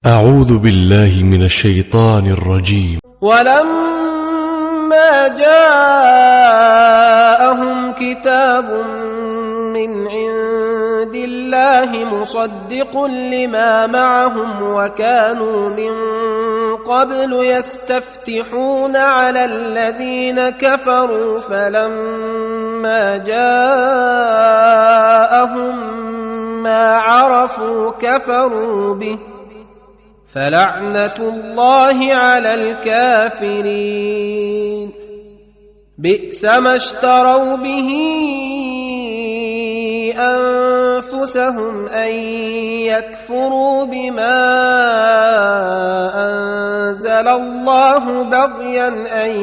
أعوذ بالله من الشيطان الرجيم. ولما جاءهم كتاب من عند الله مصدق لما معهم وكانوا من قبل يستفتحون على الذين كفروا فلما جاءهم ما عرفوا كفروا به فلعنة الله على الكافرين. بئس ما اشتروا به أنفسهم أن يكفروا بما أنزل الله بغيا أن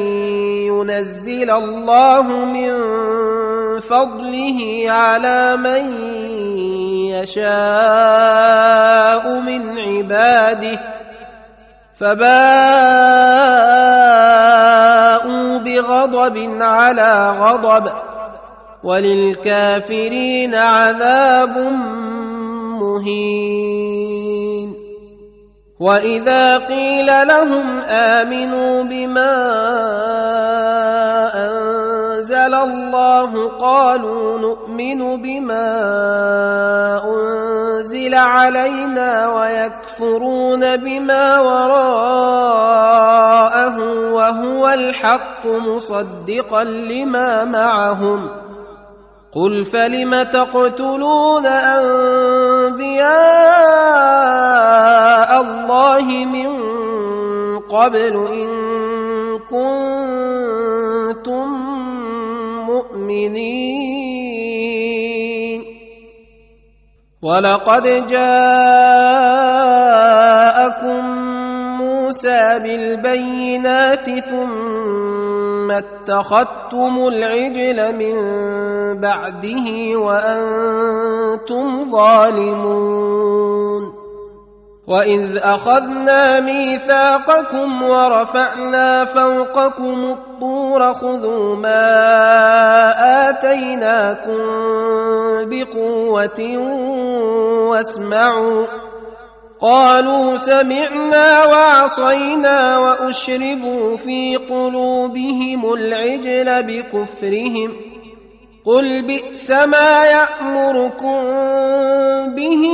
ينزل الله من فضله على من يشاء من عباده فباءوا بغضب على غضب وللكافرين عذاب مهين. وإذا قيل لهم آمنوا بما أنزل الله قالوا نؤمن بما أنزل علينا ويكفرون بما وراءه وهو الحق مصدقا لما معهم. قل فلم تقتلون أنبياء الله من قبل إن كنتم مؤمنين. ولقد جاءكم موسى بالبينات ثم اتخذتم العجل من بعده وأنتم ظالمون. وإذ أخذنا ميثاقكم ورفعنا فوقكم الطور خذوا ما آتيناكم بقوة واسمعوا. قالوا سمعنا وعصينا وأشربوا في قلوبهم العجل بكفرهم. قل بئس ما يأمركم به